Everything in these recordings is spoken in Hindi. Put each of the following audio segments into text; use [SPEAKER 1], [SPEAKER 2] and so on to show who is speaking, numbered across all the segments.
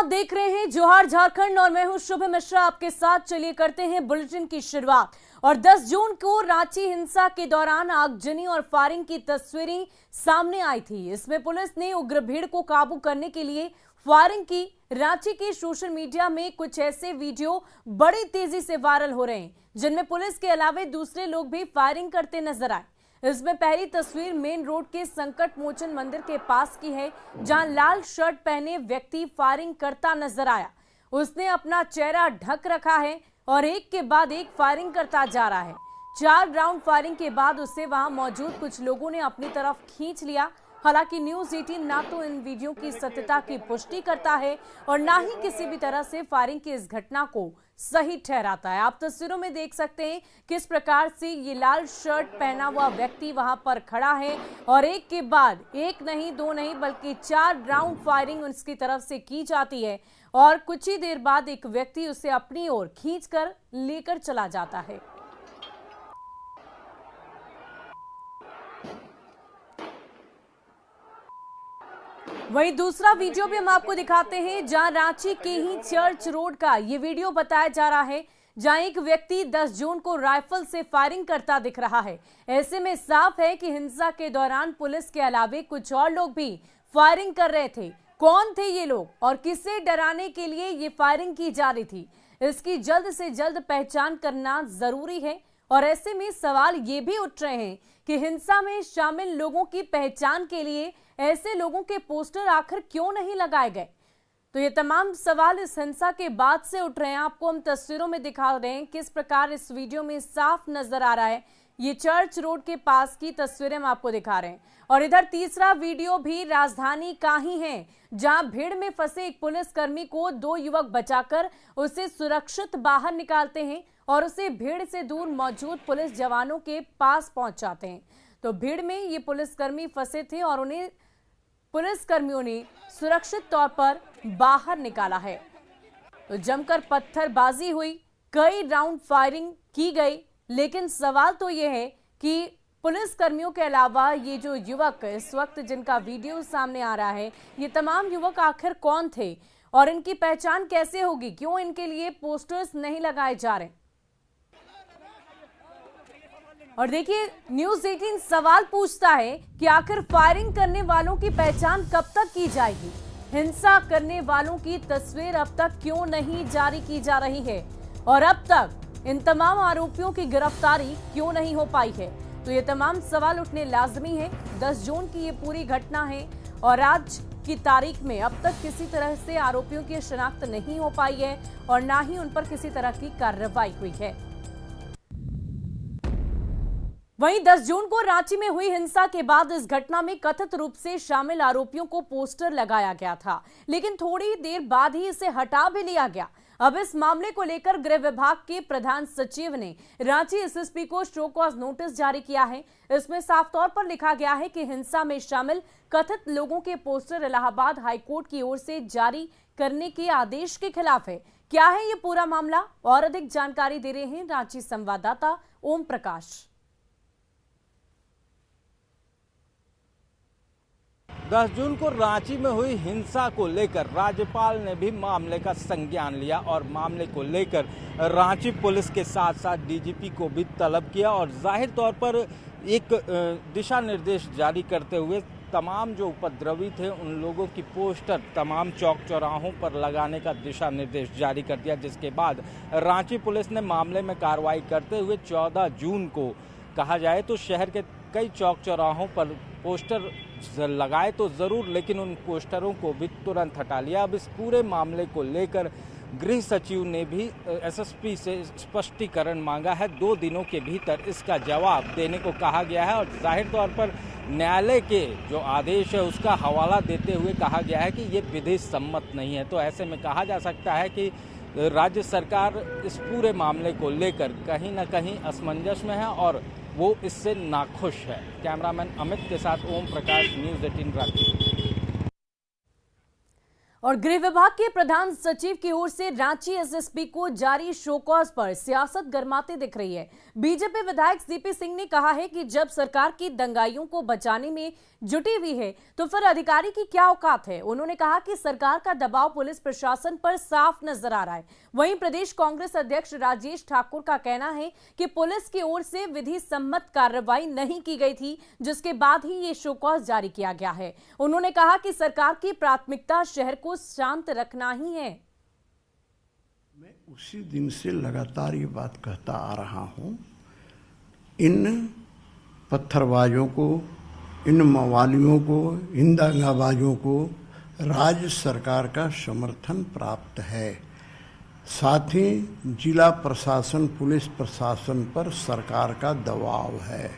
[SPEAKER 1] आप देख रहे हैं जोहार झारखंड और मैं हूं शुभ मिश्रा आपके साथ। चलिए करते हैं बुलेटिन की शुरुआत। और 10 जून को रांची हिंसा के दौरान आगजनी और फायरिंग की तस्वीरें सामने आई थी। इसमें पुलिस ने उग्र भीड़ को काबू करने के लिए फायरिंग की। रांची के सोशल मीडिया में कुछ ऐसे वीडियो बड़ी तेजी से वायरल हो रहे हैं जिनमें पुलिस के अलावा दूसरे लोग भी फायरिंग करते नजर आए। इसमें पहली तस्वीर मेन रोड के संकट मोचन मंदिर के पास की है, जहां लाल शर्ट पहने व्यक्ति फायरिंग करता नजर आया। उसने अपना चेहरा ढक रखा है और एक के बाद एक फायरिंग करता जा रहा है। 4 राउंड फायरिंग के बाद उसे वहां मौजूद कुछ लोगों ने अपनी तरफ खींच लिया। हालांकि न्यूज़ 18 ना तो इन वीडियो की सत्यता की पुष्टि करता है और ना ही किसी भी तरह से फायरिंग की इस घटना को सही ठहराता है। आप तस्वीरों में देख सकते हैं किस प्रकार से ये लाल शर्ट पहना हुआ व्यक्ति वहां पर खड़ा है और एक के बाद एक नहीं, 2 नहीं, बल्कि 4 राउंड फायरिंग उसकी तरफ से की जाती है और कुछ ही देर बाद एक व्यक्ति उसे अपनी ओर खींचकर लेकर चला जाता है। वहीं दूसरा वीडियो भी हम आपको दिखाते हैं, जहां रांची के ही चर्च रोड का ये वीडियो बताया जा रहा है, जहां एक व्यक्ति 10 जून को राइफल से फायरिंग करता दिख रहा है। ऐसे में साफ है कि हिंसा के दौरान पुलिस के अलावे कुछ और लोग भी फायरिंग कर रहे थे। कौन थे ये लोग और किसे डराने के लिए ये फायरिंग की जा रही थी, इसकी जल्द से जल्द पहचान करना जरूरी है। और ऐसे में सवाल ये भी उठ रहे हैं कि हिंसा में शामिल लोगों की पहचान के लिए ऐसे लोगों के पोस्टर आखिर क्यों नहीं लगाए गए। तो ये तमाम सवाल इस हिंसा के बाद से उठ रहे हैं। आपको हम तस्वीरों में दिखा रहे हैं किस प्रकार इस वीडियो में साफ नजर आ रहा है। ये चर्च रोड के पास की तस्वीरें हम आपको दिखा रहे हैं। और इधर तीसरा वीडियो भी राजधानी का ही है, जहां भीड़ में फंसे एक पुलिसकर्मी को 2 युवक बचाकर उसे सुरक्षित बाहर निकालते हैं और उसे भीड़ से दूर मौजूद पुलिस जवानों के पास पहुंचाते हैं। तो भीड़ में ये पुलिसकर्मी फंसे थे और उन्हें पुलिसकर्मियों ने सुरक्षित तौर पर बाहर निकाला है। तो जमकर पत्थरबाजी हुई, कई राउंड फायरिंग की गई, लेकिन सवाल तो ये है कि पुलिसकर्मियों के अलावा ये जो युवक इस वक्त जिनका वीडियो सामने आ रहा है, ये तमाम युवक आखिर कौन थे और इनकी पहचान कैसे होगी, क्यों इनके लिए पोस्टर्स नहीं लगाए जा रहे। और देखिए, न्यूज़ 18 सवाल पूछता है कि आखिर फायरिंग करने वालों की पहचान कब तक की जाएगी। हिंसा करने वालों की तस्वीर अब तक क्यों नहीं जारी की जा रही है और अब तक इन तमाम आरोपियों की गिरफ्तारी क्यों नहीं हो पाई है। तो ये तमाम सवाल उठने लाजमी है। 10 जून की ये पूरी घटना है और आज की तारीख में अब तक किसी तरह से आरोपियों की शिनाख्त नहीं हो पाई है और ना ही उन पर किसी तरह की कार्रवाई हुई है। वहीं 10 जून को रांची में हुई हिंसा के बाद इस घटना में कथित रूप से शामिल आरोपियों को पोस्टर लगाया गया था, लेकिन थोड़ी देर बाद ही इसे हटा भी लिया गया। अब इस मामले को लेकर गृह विभाग के प्रधान सचिव ने रांची एसएसपी को शो कॉज नोटिस जारी किया है। इसमें साफ तौर पर लिखा गया है कि हिंसा में शामिल कथित लोगों के पोस्टर इलाहाबाद हाईकोर्ट की ओर से जारी करने के आदेश के खिलाफ है। क्या है ये पूरा मामला, और अधिक जानकारी दे रहे हैं रांची संवाददाता ओम प्रकाश।
[SPEAKER 2] 10 जून को रांची में हुई हिंसा को लेकर राज्यपाल ने भी मामले का संज्ञान लिया और मामले को लेकर रांची पुलिस के साथ साथ डीजीपी को भी तलब किया और जाहिर तौर पर एक दिशा निर्देश जारी करते हुए तमाम जो उपद्रवी थे उन लोगों की पोस्टर तमाम चौक चौराहों पर लगाने का दिशा निर्देश जारी कर दिया, जिसके बाद रांची पुलिस ने मामले में कार्रवाई करते हुए 14 जून को कहा जाए तो शहर के कई चौक चौराहों पर पोस्टर लगाए तो ज़रूर, लेकिन उन पोस्टरों को भी तुरंत हटा लिया। अब इस पूरे मामले को लेकर गृह सचिव ने भी एसएसपी से स्पष्टीकरण मांगा है। 2 दिनों के भीतर इसका जवाब देने को कहा गया है और जाहिर तौर पर न्यायालय के जो आदेश है उसका हवाला देते हुए कहा गया है कि ये विधि सम्मत नहीं है। तो ऐसे में कहा जा सकता है कि राज्य सरकार इस पूरे मामले को लेकर कहीं ना कहीं असमंजस में है और वो इससे नाखुश है। कैमरामैन अमित के साथ ओम प्रकाश, न्यूज़ 18 रांची।
[SPEAKER 1] और गृह विभाग के प्रधान सचिव की ओर से रांची एसएसपी को जारी शोकॉज पर सियासत गरमाते दिख रही है। बीजेपी विधायक सीपी सिंह ने कहा है कि जब सरकार की दंगाइयों को बचाने में जुटी हुई है तो फिर अधिकारी की क्या औकात है। उन्होंने कहा कि सरकार का दबाव पुलिस प्रशासन पर साफ नजर आ रहा है। वहीं प्रदेश कांग्रेस अध्यक्ष राजेश ठाकुर का कहना है कि पुलिस की ओर से विधि सम्मत कार्रवाई नहीं की गई थी, जिसके बाद ही ये शोकॉज जारी किया गया है। उन्होंने कहा कि सरकार की प्राथमिकता शहर को शांत रखना ही है।
[SPEAKER 3] मैं उसी दिन से लगातार ये बात कहता आ रहा हूं, इन पत्थरबाजों को, इन मवालियों को, इन दंगाबाजों को राज्य सरकार का समर्थन प्राप्त है। साथ ही जिला प्रशासन, पुलिस प्रशासन पर सरकार का दबाव है।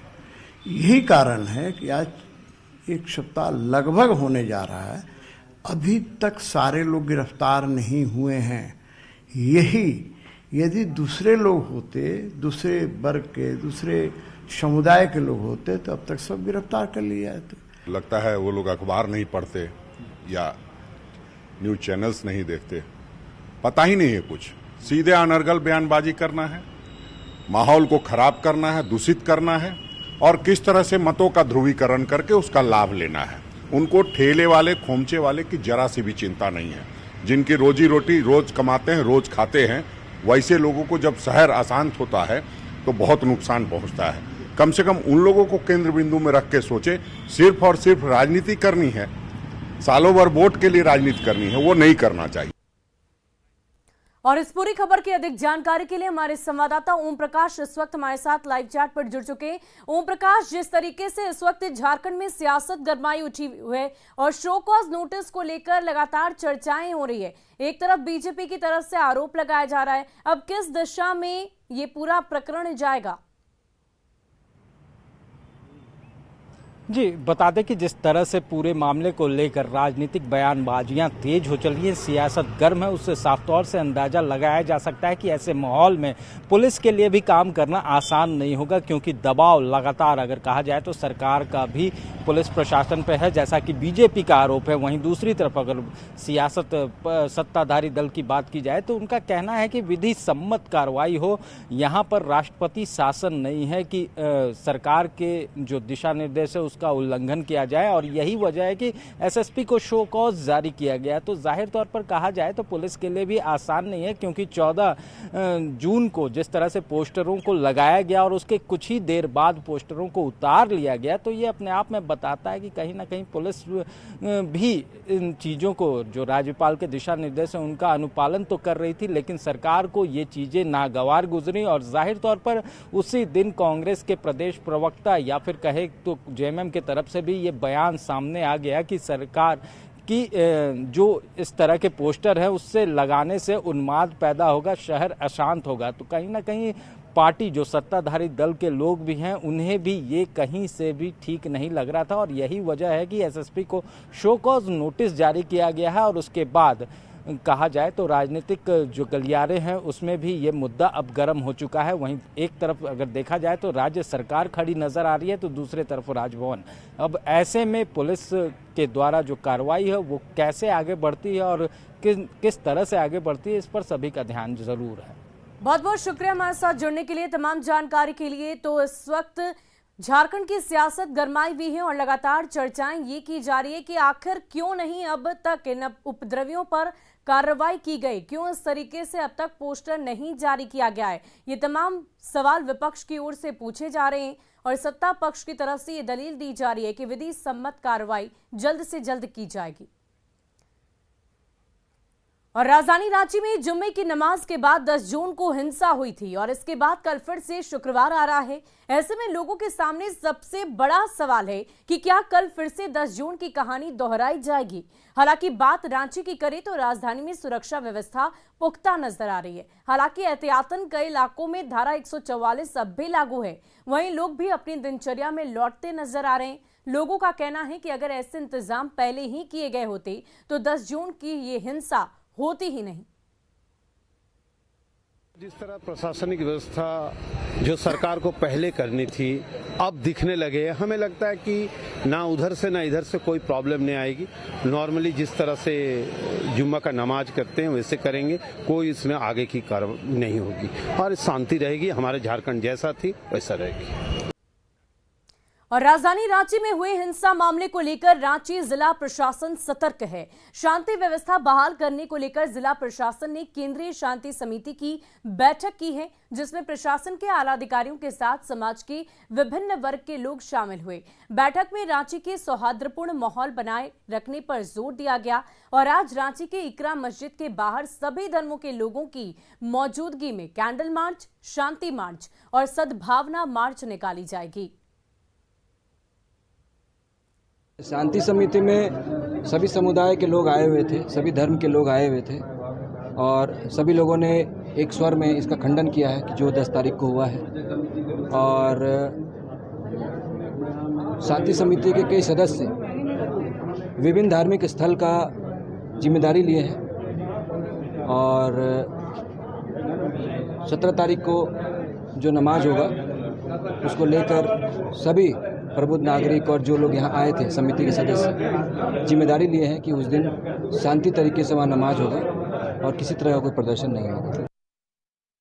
[SPEAKER 3] यही कारण है कि आज एक सप्ताह लगभग होने जा रहा है, अभी तक सारे लोग गिरफ्तार नहीं हुए हैं। यही यदि दूसरे लोग होते, दूसरे वर्ग के, दूसरे समुदाय के लोग होते तो अब तक सब गिरफ्तार कर लिए जाते।
[SPEAKER 4] लगता है वो लोग अखबार नहीं पढ़ते या न्यूज चैनल्स नहीं देखते, पता ही नहीं है कुछ। सीधे अनर्गल बयानबाजी करना है, माहौल को खराब करना है, दूषित करना है और किस तरह से मतों का ध्रुवीकरण करके उसका लाभ लेना है। उनको ठेले वाले, खोमचे वाले की जरा सी भी चिंता नहीं है। जिनकी रोजी रोटी रोज कमाते हैं, रोज खाते हैं, वैसे लोगों को जब शहर अशांत होता है तो बहुत नुकसान पहुंचता है। कम से कम उन लोगों को केंद्र बिंदु में रख के सोचे। सिर्फ और सिर्फ राजनीति करनी है, सालों भर वोट के लिए राजनीति करनी है, वो नहीं करना चाहिए।
[SPEAKER 1] और इस पूरी खबर की अधिक जानकारी के लिए हमारे संवाददाता ओम प्रकाश इस वक्त हमारे साथ लाइव चैट पर जुड़ चुके हैं। ओम प्रकाश, जिस तरीके से इस वक्त झारखंड में सियासत गरमाई उठी हुई है और शो कॉज नोटिस को लेकर लगातार चर्चाएं हो रही है, एक तरफ बीजेपी की तरफ से आरोप लगाया जा रहा है, अब किस दिशा में ये पूरा प्रकरण जाएगा?
[SPEAKER 2] जी, बता दें कि जिस तरह से पूरे मामले को लेकर राजनीतिक बयानबाजियां तेज हो चल रही हैं, सियासत गर्म है, उससे साफ तौर से अंदाजा लगाया जा सकता है कि ऐसे माहौल में पुलिस के लिए भी काम करना आसान नहीं होगा, क्योंकि दबाव लगातार अगर कहा जाए तो सरकार का भी पुलिस प्रशासन पर है, जैसा कि बीजेपी का आरोप है। वहीं दूसरी तरफ अगर सियासत सत्ताधारी दल की बात की जाए तो उनका कहना है कि विधि सम्मत कार्रवाई हो, यहाँ पर राष्ट्रपति शासन नहीं है कि सरकार के जो दिशा निर्देश है उसका उल्लंघन किया जाए, और यही वजह है कि एसएसपी को शो कॉज जारी किया गया। तो जाहिर तौर पर कहा जाए तो पुलिस के लिए भी आसान नहीं है, क्योंकि 14 जून को जिस तरह से पोस्टरों को लगाया गया और उसके कुछ ही देर बाद पोस्टरों को उतार लिया गया, तो ये अपने आप में बताता है कि कहीं ना कहीं पुलिस भी इन चीज़ों को, जो राज्यपाल के दिशा निर्देश हैं उनका अनुपालन तो कर रही थी, लेकिन सरकार को ये चीज़ें नागवार गुजरी। और जाहिर तौर पर उसी दिन कांग्रेस के प्रदेश प्रवक्ता या फिर कहे तो जेएमएम की तरफ से भी ये बयान सामने आ गया कि सरकार की जो इस तरह के पोस्टर है उससे लगाने से उन्माद पैदा होगा, शहर अशांत होगा। तो कहीं ना कहीं पार्टी, जो सत्ताधारी दल के लोग भी हैं, उन्हें भी ये कहीं से भी ठीक नहीं लग रहा था, और यही वजह है कि एसएसपी को शो कॉज नोटिस जारी किया गया है। और उसके बाद कहा जाए तो राजनीतिक जो गलियारे हैं उसमें भी ये मुद्दा अब गर्म हो चुका है। वहीं एक तरफ अगर देखा जाए तो राज्य सरकार खड़ी नजर आ रही है, तो दूसरे तरफ राजभवन। अब ऐसे में पुलिस के द्वारा जो कार्रवाई है वो कैसे आगे बढ़ती है और किस तरह से आगे बढ़ती है, इस पर सभी का ध्यान जरूर है।
[SPEAKER 1] बहुत बहुत शुक्रिया हमारे साथ जुड़ने के लिए, तमाम जानकारी के लिए। तो इस वक्त झारखंड की सियासत गरमाई हुई है और लगातार चर्चाएं ये की जा रही है कि आखिर क्यों नहीं अब तक इन उपद्रवियों पर कार्रवाई की गई, क्यों इस तरीके से अब तक पोस्टर नहीं जारी किया गया है। ये तमाम सवाल विपक्ष की ओर से पूछे जा रहे हैं और सत्ता पक्ष की तरफ से ये दलील दी जा रही है कि विधि सम्मत कार्रवाई जल्द से जल्द की जाएगी। और राजधानी रांची में जुम्मे की नमाज के बाद 10 जून को हिंसा हुई थी और इसके बाद कल फिर से शुक्रवार आ रहा है। ऐसे में लोगों के सामने सबसे बड़ा सवाल है कि क्या कल फिर से 10 जून की कहानी दोहराई जाएगी। हालांकि बात रांची की करें तो राजधानी में सुरक्षा व्यवस्था पुख्ता नजर आ रही है। हालांकि एहतियातन कई इलाकों में धारा 144 अब भी लागू है। वहीं लोग भी अपनी दिनचर्या में लौटते नजर आ रहे हैं। लोगों का कहना है कि अगर ऐसे इंतजाम पहले ही किए गए होते तो 10 जून की ये हिंसा होती ही नहीं।
[SPEAKER 5] जिस तरह प्रशासनिक व्यवस्था जो सरकार को पहले करनी थी अब दिखने लगे, हमें लगता है कि ना उधर से ना इधर से कोई प्रॉब्लम नहीं आएगी। नॉर्मली जिस तरह से जुम्मा का नमाज करते हैं वैसे करेंगे, कोई इसमें आगे की कार्रवाई नहीं होगी और शांति रहेगी। हमारे झारखंड जैसा थी वैसा रहेगी।
[SPEAKER 1] और राजधानी रांची में हुए हिंसा मामले को लेकर रांची जिला प्रशासन सतर्क है। शांति व्यवस्था बहाल करने को लेकर जिला प्रशासन ने केंद्रीय शांति समिति की बैठक की है, जिसमें प्रशासन के आला अधिकारियों के साथ समाज के विभिन्न वर्ग के लोग शामिल हुए। बैठक में रांची के सौहार्दपूर्ण माहौल बनाए रखने पर जोर दिया गया और आज रांची के इकरा मस्जिद के बाहर सभी धर्मों के लोगों की मौजूदगी में कैंडल मार्च, शांति मार्च और सद्भावना मार्च निकाली जाएगी।
[SPEAKER 6] शांति समिति में सभी समुदाय के लोग आए हुए थे, सभी धर्म के लोग आए हुए थे और सभी लोगों ने एक स्वर में इसका खंडन किया है कि जो 10 तारीख को हुआ है। और शांति समिति के कई सदस्य विभिन्न धार्मिक स्थल का जिम्मेदारी लिए हैं और 17 तारीख को जो नमाज होगा उसको लेकर सभी प्रबुद्ध नागरिक और जो लोग यहाँ आए थे समिति के सदस्य जिम्मेदारी लिए हैं कि उस दिन शांति तरीके से वहाँ नमाज होगा और किसी तरह का कोई प्रदर्शन नहीं होगा।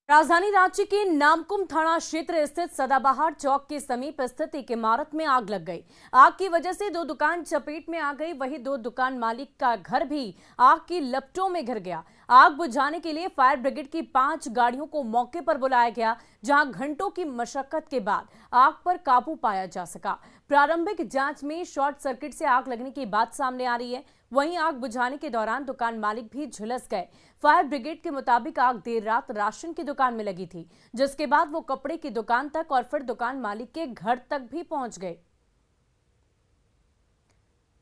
[SPEAKER 1] राजधानी रांची के नामकुम थाना क्षेत्र स्थित सदाबहार चौक के समीप स्थित एक इमारत में आग लग गई। आग की वजह से 2 दुकान चपेट में आ गई, वहीं 2 दुकान मालिक का घर भी आग की लपटों में घिर गया। आग बुझाने के लिए फायर ब्रिगेड की 5 गाड़ियों को मौके पर बुलाया गया, जहां घंटों की मशक्कत के बाद आग पर काबू पाया जा सका। प्रारंभिक जांच में शॉर्ट सर्किट से आग लगने की बात सामने आ रही है। वहीं आग बुझाने के दौरान दुकान मालिक भी झुलस गए। फायर ब्रिगेड के मुताबिक आग देर रात राशन की दुकान में लगी थी, जिसके बाद वो कपड़े की दुकान तक और फिर दुकान मालिक के घर तक भी पहुंच गए।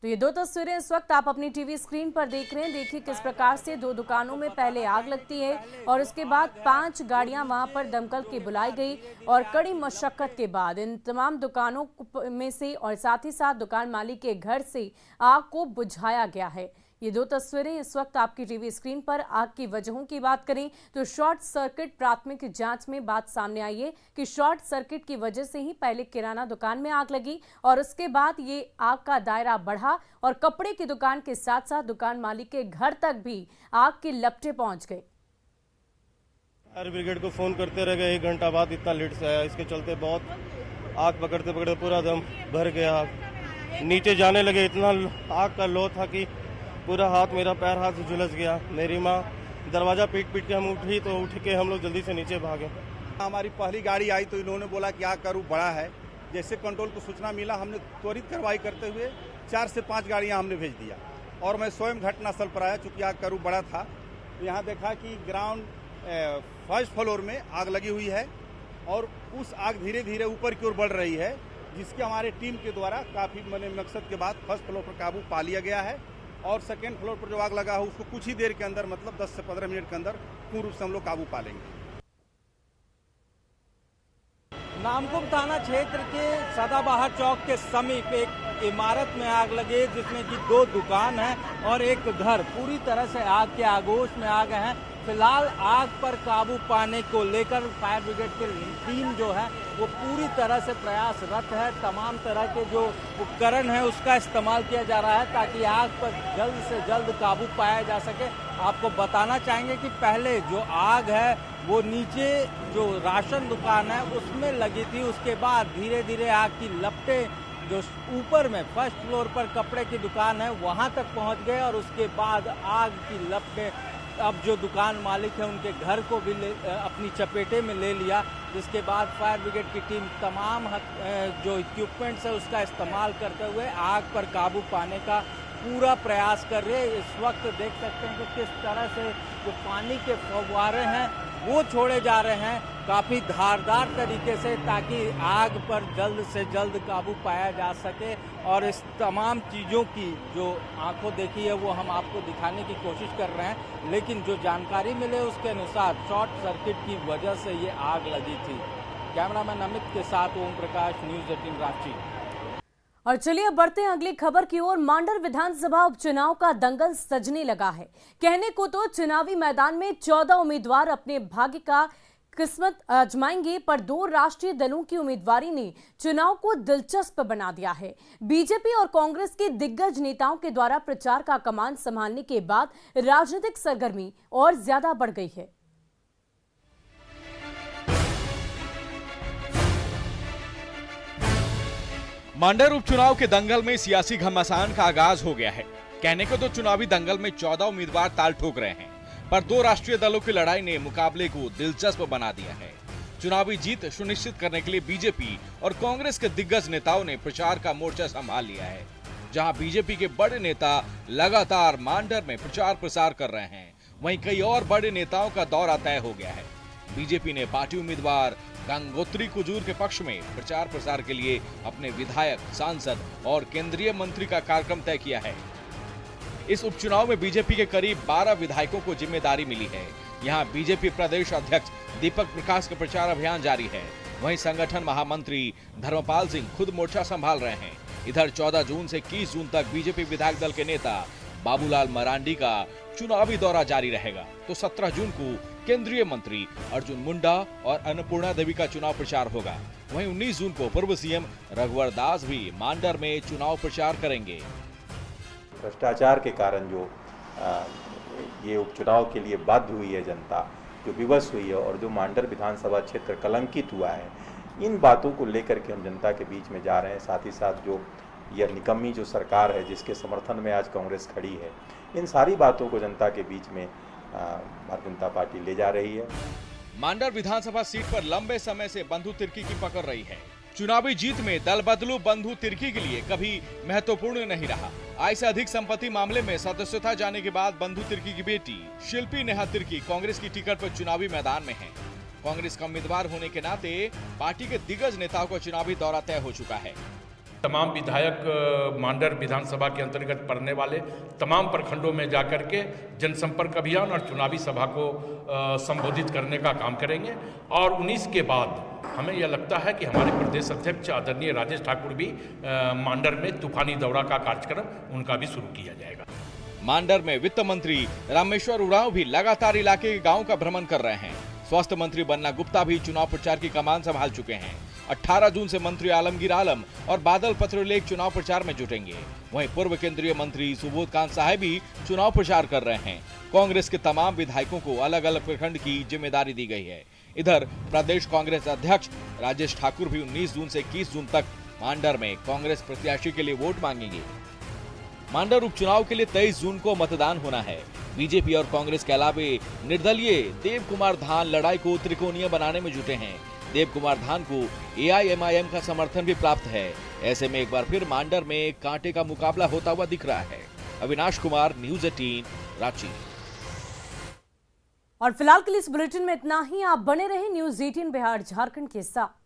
[SPEAKER 1] तो ये 2 तस्वीरें इस वक्त आप अपनी टीवी स्क्रीन पर देख रहे हैं। देखिए किस प्रकार से 2 दुकानों में पहले आग लगती है और उसके बाद 5 गाड़ियां वहां पर दमकल की बुलाई गई और कड़ी मशक्कत के बाद इन तमाम दुकानों में से और साथ ही साथ दुकान मालिक के घर से आग को बुझाया गया है। ये 2 तस्वीरें इस वक्त आपकी टीवी स्क्रीन पर। आग की वजहों की बात करें तो शॉर्ट सर्किट प्राथमिक जांच में बात सामने आई है कि शॉर्ट सर्किट की वजह से ही पहले किराना दुकान में आग लगी और उसके बाद ये आग का दायरा बढ़ा और कपड़े की दुकान के साथ साथ दुकान मालिक के घर तक भी आग की लपटें पहुंच गई।
[SPEAKER 7] फायर ब्रिगेड को फ़ोन करते रह गए, 1 घंटा बाद इतना लेट से आया। इसके चलते बहुत आग पकड़ते पकड़ते पूरा दम भर गया। आग नीचे जाने लगे, इतना आग का लो था कि पूरा हाथ मेरा पैर हाथ से झुलस गया। मेरी माँ दरवाज़ा पीट के हम उठी तो उठ के हम लोग जल्दी से नीचे भागे।
[SPEAKER 8] हमारी पहली गाड़ी आई तो इन्होंने बोला कि आग का रूप बड़ा है। जैसे कंट्रोल को सूचना मिला, हमने त्वरित कार्रवाई करते हुए 4 से 5 गाड़ियां हमने भेज दिया और मैं स्वयं घटनास्थल पर आया। चूँकि आग का रूप बड़ा था, यहाँ देखा कि ग्राउंड 1st फ्लोर में आग लगी हुई है और उस आग धीरे धीरे ऊपर की ओर बढ़ रही है, जिसके हमारे टीम के द्वारा काफ़ी मकसद के बाद 1st फ्लोर पर काबू पा लिया गया है और 2nd फ्लोर पर जो आग लगा है उसको कुछ ही देर के अंदर, मतलब 10 से 15 मिनट के अंदर पूर्ण रूप से हम लोग काबू पा लेंगे।
[SPEAKER 2] नामकुम थाना क्षेत्र के सदाबहार चौक के समीप एक इमारत में आग लगी, जिसमें कि 2 दुकान हैं और एक घर पूरी तरह से आग के आगोश में आ गए हैं। फिलहाल आग पर काबू पाने को लेकर फायर ब्रिगेड की टीम जो है वो पूरी तरह से प्रयासरत है। तमाम तरह के जो उपकरण हैं उसका इस्तेमाल किया जा रहा है ताकि आग पर जल्द से जल्द काबू पाया जा सके। आपको बताना चाहेंगे कि पहले जो आग है वो नीचे जो राशन दुकान है उसमें लगी थी, उसके बाद धीरे धीरे आग की लपटें जो ऊपर में 1st फ्लोर पर कपड़े की दुकान है वहां तक पहुंच गए और उसके बाद आग की लपटें अब जो दुकान मालिक है उनके घर को भी अपनी चपेटे में ले लिया, जिसके बाद फायर ब्रिगेड की टीम तमाम जो इक्विपमेंट्स है उसका इस्तेमाल करते हुए आग पर काबू पाने का पूरा प्रयास कर रहे हैं। इस वक्त देख सकते हैं कि किस तरह से जो पानी के फव्वारे हैं वो छोड़े जा रहे हैं काफ़ी धारदार तरीके से, ताकि आग पर जल्द से जल्द काबू पाया जा सके। और इस तमाम चीज़ों की जो आंखों देखी है वो हम आपको दिखाने की कोशिश कर रहे हैं, लेकिन जो जानकारी मिले उसके अनुसार शॉर्ट सर्किट की वजह से ये आग लगी थी। कैमरामैन अमित के साथ ओम प्रकाश, न्यूज़ 18 रांची।
[SPEAKER 1] और चलिए अब बढ़ते हैं अगली खबर की ओर। मांडर विधानसभा उपचुनाव का दंगल सजने लगा है। कहने को तो चुनावी मैदान में 14 उम्मीदवार अपने भाग्य का किस्मत आजमाएंगे, पर दो राष्ट्रीय दलों की उम्मीदवारी ने चुनाव को दिलचस्प बना दिया है। बीजेपी और कांग्रेस के दिग्गज नेताओं के द्वारा प्रचार का कमान संभालने के बाद राजनीतिक सरगर्मी और ज्यादा बढ़ गई है।
[SPEAKER 9] मांडर उपचुनाव के दंगल में सियासी घमासान का आगाज हो गया है। कहने को तो चुनावी दंगल में 14 उम्मीदवार ताल ठोक रहे हैं, पर दो राष्ट्रीय दलों की लड़ाई ने मुकाबले को दिलचस्प बना दिया है। चुनावी जीत सुनिश्चित करने के लिए बीजेपी और कांग्रेस के दिग्गज नेताओं ने प्रचार का मोर्चा संभाल लिया है। जहां बीजेपी के बड़े नेता लगातार मांडर में प्रचार प्रसार कर रहे हैं, वहीं कई और बड़े नेताओं का दौरा तय हो गया है। बीजेपी ने पार्टी उम्मीदवार गंगोत्री कुजूर के पक्ष में प्रचार प्रसार के लिए अपने विधायक, सांसद और केंद्रीय मंत्री का कार्यक्रम तय किया है। इस उपचुनाव में बीजेपी के करीब 12 विधायकों को जिम्मेदारी मिली है। यहां बीजेपी प्रदेश अध्यक्ष दीपक प्रकाश का प्रचार अभियान जारी है। वहीं संगठन महामंत्री धर्मपाल सिंह खुद मोर्चा संभाल रहे हैं। इधर 14 जून से 21 जून तक बीजेपी विधायक दल के नेता बाबूलाल मरांडी का चुनावी दौरा जारी रहेगा, तो 17 जून को केंद्रीय मंत्री अर्जुन मुंडा और अन्नपूर्णा देवी का चुनाव प्रचार होगा। वहीं 19 जून को पूर्व सीएम रघुवर दास भी मांडर में चुनाव प्रचार करेंगे।
[SPEAKER 10] भ्रष्टाचार के कारण जो ये उपचुनाव के लिए बाध्य हुई है जनता, जो विवश हुई है और जो मांडर विधानसभा क्षेत्र कलंकित हुआ है, इन बातों को लेकर के हम जनता के बीच में जा रहे हैं। साथ ही साथ जो यह निकम्मी जो सरकार है जिसके समर्थन में आज कांग्रेस खड़ी है, इन सारी बातों को जनता के बीच में भारतीय जनता पार्टी ले जा रही है।
[SPEAKER 9] मांडर विधानसभा सीट पर लंबे समय से बंधु तिर्की की पकड़ रही है। चुनावी जीत में दल बदलू बंधु तिर्की के लिए कभी महत्वपूर्ण नहीं रहा। आय से अधिक संपत्ति मामले में सदस्यता जाने के बाद बंधु तिर्की की बेटी शिल्पी नेहा तिर्की कांग्रेस की टिकट पर चुनावी मैदान में है। कांग्रेस का उम्मीदवार होने के नाते पार्टी के दिग्गज नेताओं का चुनावी दौरा तय हो चुका है।
[SPEAKER 11] तमाम विधायक मांडर विधानसभा के अंतर्गत पड़ने वाले तमाम प्रखंडों में जाकर के जनसंपर्क अभियान और चुनावी सभा को संबोधित करने का काम करेंगे। और 19 के बाद हमें यह लगता है कि हमारे प्रदेश अध्यक्ष आदरणीय राजेश ठाकुर भी मांडर में तूफानी दौरा का कार्यक्रम उनका भी शुरू किया जाएगा।
[SPEAKER 9] मांडर में वित्त मंत्री रामेश्वर उरांव भी लगातार इलाके के गाँव का भ्रमण कर रहे हैं। स्वास्थ्य मंत्री बन्ना गुप्ता भी चुनाव प्रचार की कमान संभाल चुके हैं। 18 जून से मंत्री आलमगीर आलम और बादल पत्रलेख चुनाव प्रचार में जुटेंगे। वहीं पूर्व केंद्रीय मंत्री सुबोध कांत साहब भी चुनाव प्रचार कर रहे हैं। कांग्रेस के तमाम विधायकों को अलग अलग प्रखंड की जिम्मेदारी दी गई है। इधर प्रदेश कांग्रेस अध्यक्ष राजेश ठाकुर भी 19 जून से 21 जून तक मांडर में कांग्रेस प्रत्याशी के लिए वोट मांगेंगे। मांडर उपचुनाव के लिए 23 जून को मतदान होना है। बीजेपी और कांग्रेस के अलावे निर्दलीय देव कुमार धान लड़ाई को त्रिकोणीय बनाने में जुटे हैं। देव कुमार धान को AIMIM का समर्थन भी प्राप्त है। ऐसे में एक बार फिर मांडर में कांटे का मुकाबला होता हुआ दिख रहा है। अविनाश कुमार, न्यूज़ 18, रांची।
[SPEAKER 1] और फिलहाल के लिए इस बुलेटिन में इतना ही। आप बने रहे न्यूज़ 18 बिहार झारखंड के साथ।